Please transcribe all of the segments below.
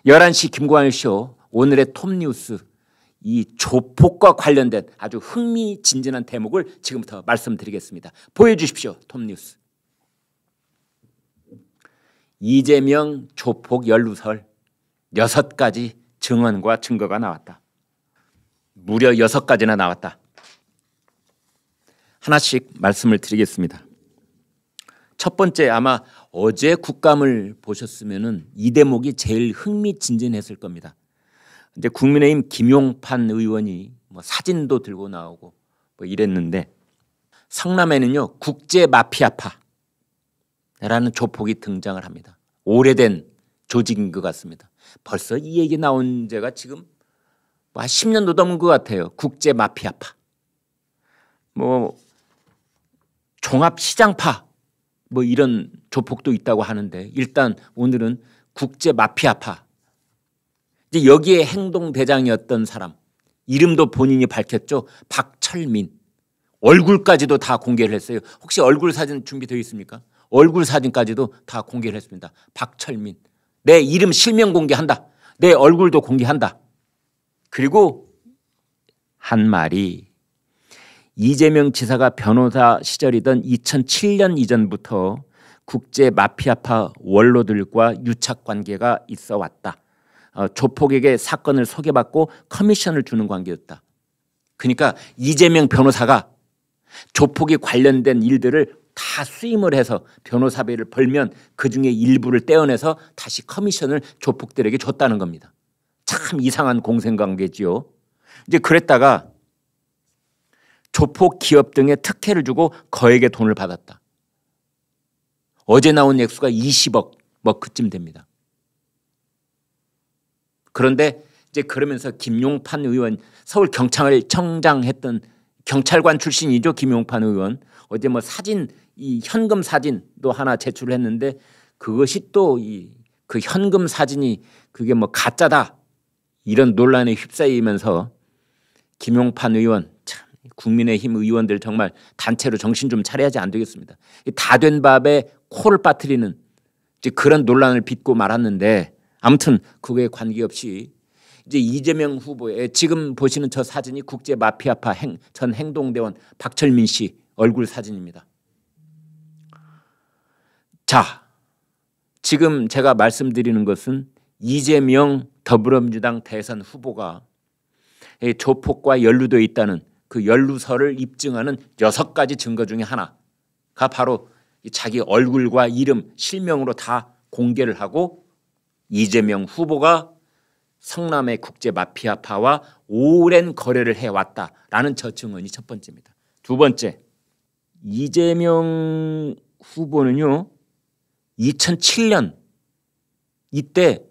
11시 김광일 쇼 오늘의 톱뉴스, 이 조폭과 관련된 아주 흥미진진한 대목을 지금부터 말씀드리겠습니다. 보여주십시오. 톱뉴스. 이재명 조폭 연루설 6가지 증언과 증거가 나왔다. 무려 6가지나 나왔다. 하나씩 말씀을 드리겠습니다. 첫 번째, 아마 어제 국감을 보셨으면은 이 대목이 제일 흥미진진했을 겁니다. 이제 국민의힘 김용판 의원이 뭐 사진도 들고 나오고 뭐 이랬는데, 성남에는요 국제 마피아파라는 조폭이 등장을 합니다. 오래된 조직인 것 같습니다. 벌써 이 얘기 나온 지가 지금 한 10년도 넘은 것 같아요. 국제 마피아파, 뭐 종합시장파, 뭐 이런 조폭도 있다고 하는데, 일단 오늘은 국제 마피아파, 이제 여기에 행동대장이었던 사람, 이름도 본인이 밝혔죠. 박철민. 얼굴까지도 다 공개를 했어요. 혹시 얼굴 사진 준비되어 있습니까? 얼굴 사진까지도 다 공개를 했습니다. 박철민. 내 이름 실명 공개한다. 내 얼굴도 공개한다. 그리고 한 말이, 이재명 지사가 변호사 시절이던 2007년 이전부터 국제 마피아파 원로들과 유착 관계가 있어 왔다. 조폭에게 사건을 소개받고 커미션을 주는 관계였다. 그러니까 이재명 변호사가 조폭이 관련된 일들을 다 수임을 해서 변호사비를 벌면 그중에 일부를 떼어내서 다시 커미션을 조폭들에게 줬다는 겁니다. 참 이상한 공생관계지요. 이제 그랬다가 조폭 기업 등에 특혜를 주고 거액의 돈을 받았다. 어제 나온 액수가 20억 뭐 그쯤 됩니다. 그런데 이제 그러면서 김용판 의원, 서울경찰청장 했던 경찰관 출신이죠. 김용판 의원 어제 뭐 사진, 이 현금 사진도 하나 제출을 했는데, 그것이 또 그 현금 사진이 그게 뭐 가짜다 이런 논란에 휩싸이면서 김용판 의원, 참 국민의힘 의원들 정말 단체로 정신 좀 차려야지 안 되겠습니다. 다 된 밥에 코를 빠뜨리는 이제 그런 논란을 빚고 말았는데, 아무튼 그거에 관계없이 이제 이재명 후보의 지금 보시는 저 사진이 국제 마피아파 전 행동대원 박철민 씨 얼굴 사진입니다. 자, 지금 제가 말씀드리는 것은 이재명 더불어민주당 대선 후보가 조폭과 연루되어 있다는 그 연루설을 입증하는 6가지 증거 중에 하나가 바로 자기 얼굴과 이름, 실명으로 다 공개를 하고, 이재명 후보가 성남의 국제 마피아파와 오랜 거래를 해왔다라는 저 증언이 첫 번째입니다. 두 번째, 이재명 후보는요 2007년 이때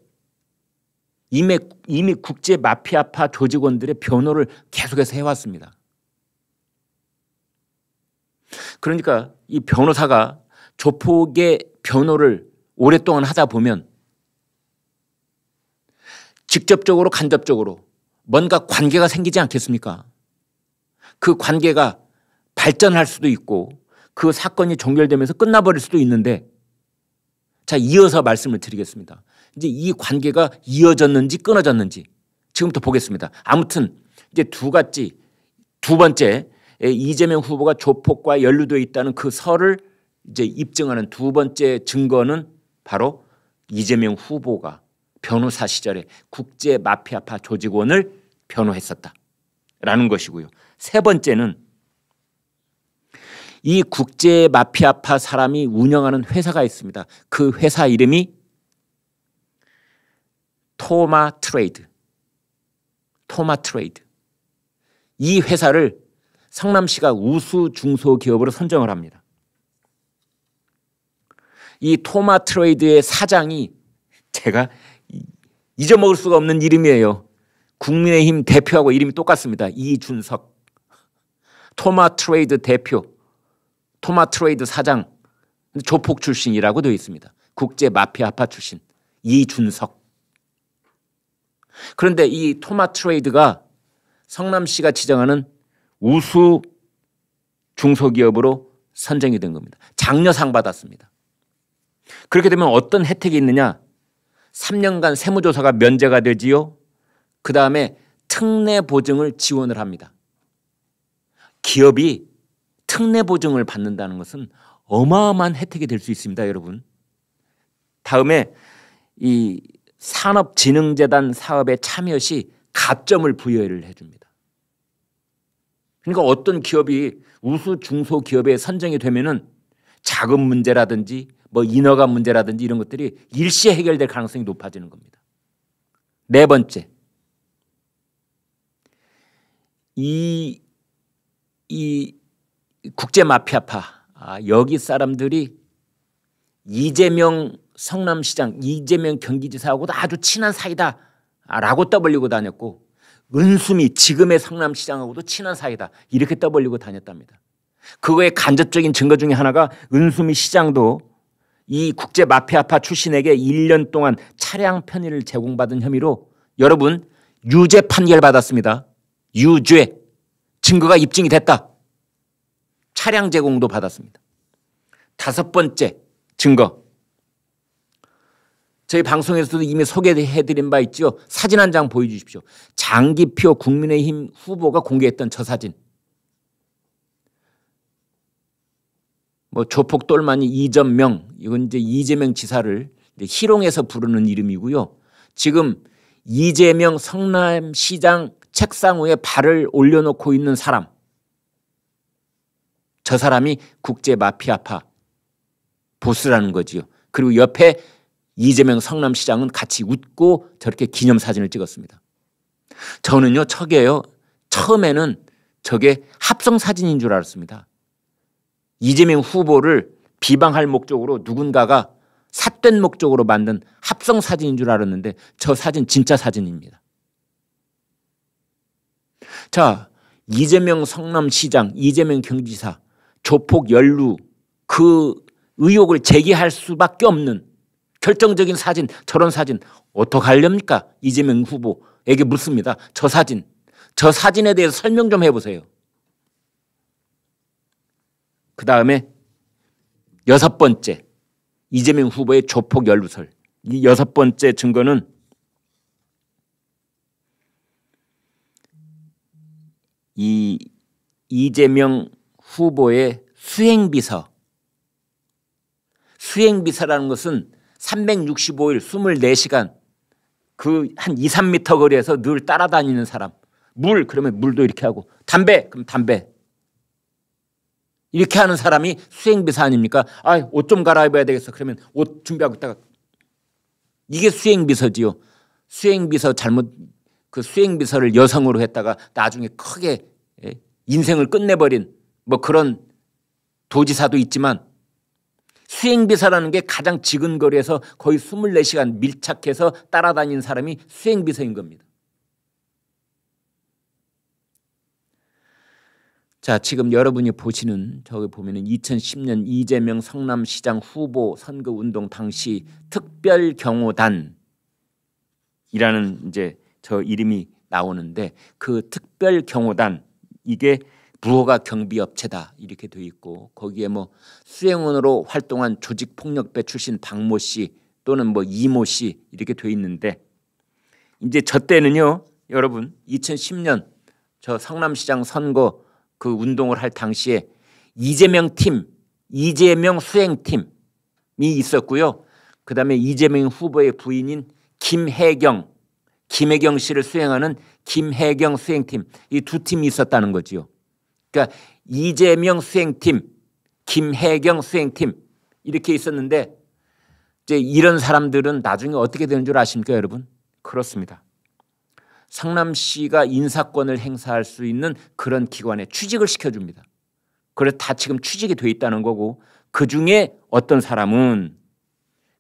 이미 국제 마피아파 조직원들의 변호를 계속해서 해왔습니다. 그러니까 이 변호사가 조폭의 변호를 오랫동안 하다 보면 직접적으로 간접적으로 뭔가 관계가 생기지 않겠습니까? 그 관계가 발전할 수도 있고 그 사건이 종결되면서 끝나버릴 수도 있는데, 자, 이어서 말씀을 드리겠습니다. 이제 이 관계가 이어졌는지 끊어졌는지 지금부터 보겠습니다. 아무튼 이제 두 번째, 이재명 후보가 조폭과 연루되어 있다는 그 설을 이제 입증하는 두 번째 증거는 바로 이재명 후보가 변호사 시절에 국제 마피아파 조직원을 변호했었다라는 것이고요. 세 번째는 이 국제 마피아파 사람이 운영하는 회사가 있습니다. 그 회사 이름이 토마트레이드. 이 회사를 성남시가 우수 중소기업으로 선정을 합니다. 이 토마트레이드의 사장이 제가 잊어먹을 수가 없는 이름이에요. 국민의힘 대표하고 이름이 똑같습니다. 이준석. 토마트레이드 대표, 토마트레이드 사장, 조폭 출신이라고 되어 있습니다. 국제 마피아파 출신 이준석. 그런데 이 토마트레이드가 성남시가 지정하는 우수 중소기업으로 선정이 된 겁니다. 장려상 받았습니다. 그렇게 되면 어떤 혜택이 있느냐? 3년간 세무조사가 면제가 되지요. 그 다음에 특례 보증을 지원을 합니다. 기업이 특례 보증을 받는다는 것은 어마어마한 혜택이 될 수 있습니다, 여러분. 다음에 이 산업진흥재단 사업에 참여 시 가점을 부여를 해줍니다. 그러니까 어떤 기업이 우수 중소기업에 선정이 되면은 자금 문제라든지 뭐 인허가 문제라든지 이런 것들이 일시에 해결될 가능성이 높아지는 겁니다. 네 번째, 이 국제 마피아파, 여기 사람들이 이재명 성남시장, 이재명 경기지사하고도 아주 친한 사이다라고 떠벌리고 다녔고, 은수미 지금의 성남시장하고도 친한 사이다 이렇게 떠벌리고 다녔답니다. 그거의 간접적인 증거 중에 하나가 은수미 시장도 이 국제 마피아파 출신에게 1년 동안 차량 편의를 제공받은 혐의로 여러분 유죄 판결 받았습니다. 유죄. 증거가 입증이 됐다. 차량 제공도 받았습니다. 다섯 번째 증거. 저희 방송에서도 이미 소개해드린 바 있죠. 사진 한 장 보여주십시오. 장기표 국민의힘 후보가 공개했던 저 사진. 뭐 조폭 똘마니 이전명, 이건 이제 이재명 지사를 이제 희롱해서 부르는 이름이고요. 지금 이재명 성남시장 책상 위에 발을 올려놓고 있는 사람, 저 사람이 국제 마피아파 보스라는 거지요. 그리고 옆에 이재명 성남시장은 같이 웃고 저렇게 기념사진을 찍었습니다. 저는요, 처음에는 저게 합성사진인 줄 알았습니다. 이재명 후보를 비방할 목적으로 누군가가 삿된 목적으로 만든 합성사진인 줄 알았는데 저 사진 진짜 사진입니다. 자, 이재명 성남시장, 이재명 경기지사 조폭 연루 그 의혹을 제기할 수밖에 없는 결정적인 사진, 저런 사진 어떡하렵니까? 이재명 후보에게 묻습니다. 저 사진에 대해서 설명 좀 해보세요. 그 다음에 여섯 번째, 이재명 후보의 조폭 연루설. 이 여섯 번째 증거는 이 이재명 후보의 수행비서라는 것은 365일 24시간 그 한 2, 3m 거리에서 늘 따라다니는 사람. 물 그러면 물도 이렇게 하고, 담배 그럼 담배 이렇게 하는 사람이 수행비서 아닙니까? 옷 좀 갈아입어야 되겠어. 그러면 옷 준비하고 있다가, 이게 수행비서지요. 그 수행비서를 여성으로 했다가 나중에 크게 인생을 끝내버린 뭐 그런 도지사도 있지만, 수행비서라는 게 가장 지근거리에서 거의 24시간 밀착해서 따라다니는 사람이 수행비서인 겁니다. 자, 지금 여러분이 보시는 저기 보면은 2010년 이재명 성남시장 후보 선거운동 당시 특별경호단이라는 이제 저 이름이 나오는데, 그 특별경호단 이게 부호가 경비업체다 이렇게 돼 있고, 거기에 뭐 수행원으로 활동한 조직폭력배 출신 박모 씨 또는 뭐 이모 씨 이렇게 돼 있는데, 이제 저 때는요, 여러분 2010년 저 성남시장 선거 그 운동을 할 당시에 이재명 팀, 이재명 수행팀이 있었고요. 그다음에 이재명 후보의 부인인 김혜경 씨를 수행하는 김혜경 수행팀, 이 두 팀이 있었다는 거지요. 그러니까 이재명 수행팀, 김혜경 수행팀 이렇게 있었는데, 이제 이런 사람들은 나중에 어떻게 되는 줄 아십니까, 여러분? 그렇습니다. 성남시가 인사권을 행사할 수 있는 그런 기관에 취직을 시켜줍니다. 그래서 다 지금 취직이 돼 있다는 거고, 그중에 어떤 사람은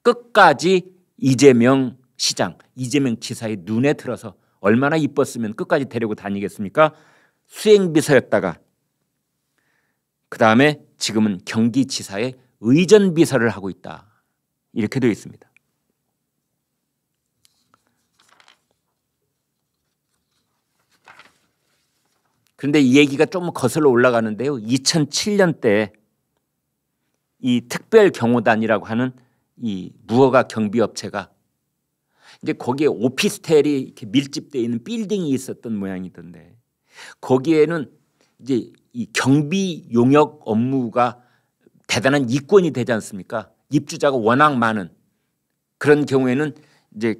끝까지 이재명 시장, 이재명 지사의 눈에 들어서 얼마나 이뻤으면 끝까지 데리고 다니겠습니까? 수행비서였다가 그 다음에 지금은 경기지사의 의전비서를 하고 있다 이렇게 되어 있습니다. 그런데 이 얘기가 좀 거슬러 올라가는데요. 2007년 때 이 특별경호단이라고 하는 이 무허가 경비업체가 이제 거기에 오피스텔이 이렇게 밀집되어 있는 빌딩이 있었던 모양이던데 거기에는 이제 이 경비 용역 업무가 대단한 이권이 되지 않습니까? 입주자가 워낙 많은 그런 경우에는 이제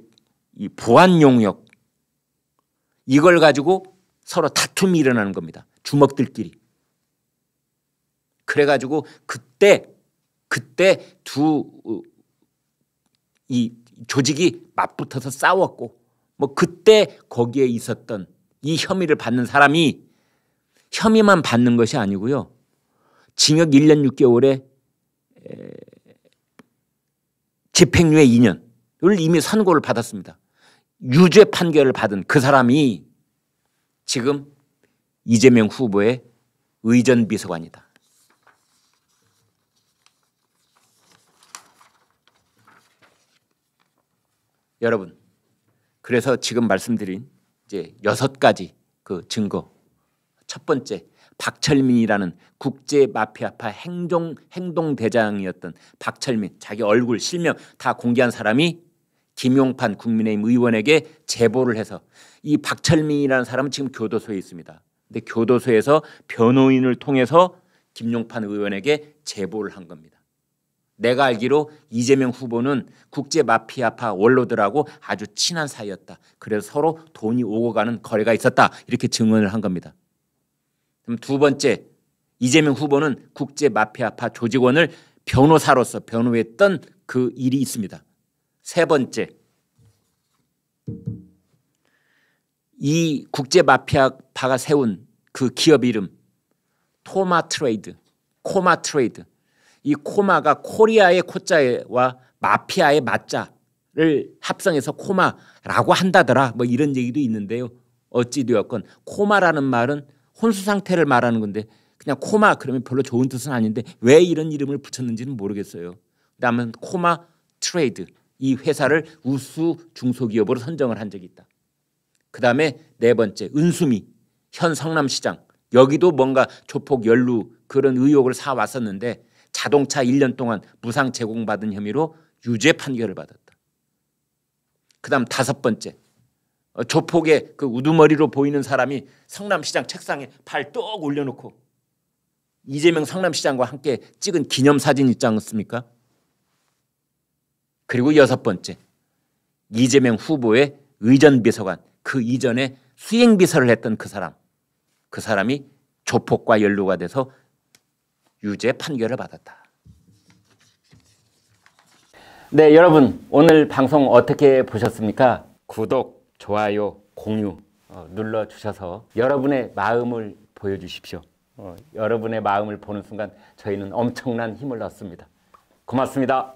이 보안 용역 이걸 가지고 서로 다툼이 일어나는 겁니다. 주먹들끼리. 그래가지고 그때 이 조직이 맞붙어서 싸웠고 뭐 그때 거기에 있었던 이 혐의를 받는 사람이 혐의만 받는 것이 아니고요. 징역 1년 6개월에 집행유예 2년을 이미 선고를 받았습니다. 유죄 판결을 받은 그 사람이 지금 이재명 후보의 의전 비서관이다. 여러분, 그래서 지금 말씀드린 이제 6가지 그 증거. 첫 번째, 박철민이라는 국제 마피아파 행동대장이었던 박철민, 자기 얼굴, 실명 다 공개한 사람이 김용판 국민의힘 의원에게 제보를 해서 이 박철민이라는 사람은 지금 교도소에 있습니다. 근데 교도소에서 변호인을 통해서 김용판 의원에게 제보를 한 겁니다. 내가 알기로 이재명 후보는 국제 마피아파 원로들하고 아주 친한 사이였다. 그래서 서로 돈이 오고 가는 거래가 있었다. 이렇게 증언을 한 겁니다. 그럼 두 번째, 이재명 후보는 국제 마피아파 조직원을 변호사로서 변호했던 그 일이 있습니다. 세 번째, 이 국제 마피아파가 세운 그 기업 이름 코마 트레이드. 이 코마가 코리아의 코자와 마피아의 마자를 합성해서 코마라고 한다더라. 뭐 이런 얘기도 있는데요. 어찌되었건 코마라는 말은 혼수 상태를 말하는 건데 그냥 코마 그러면 별로 좋은 뜻은 아닌데 왜 이런 이름을 붙였는지는 모르겠어요. 그다음에 코마 트레이드 이 회사를 우수 중소기업으로 선정을 한 적이 있다. 그다음에 네 번째 은수미 현 성남시장 여기도 뭔가 조폭 연루 그런 의혹을 사왔었는데 자동차 1년 동안 무상 제공받은 혐의로 유죄 판결을 받았다. 그다음 다섯 번째 조폭의 그 우두머리로 보이는 사람이 성남시장 책상에 발 떡 올려놓고 이재명 성남시장과 함께 찍은 기념사진 있지 않습니까? 그리고 여섯 번째 이재명 후보의 의전비서관 그 이전에 수행비서를 했던 그 사람이 조폭과 연루가 돼서 유죄 판결을 받았다. 네, 여러분 오늘 방송 어떻게 보셨습니까? 구독, 좋아요, 공유 눌러주셔서 여러분의 마음을 보여주십시오. 여러분의 마음을 보는 순간 저희는 엄청난 힘을 얻습니다. 고맙습니다.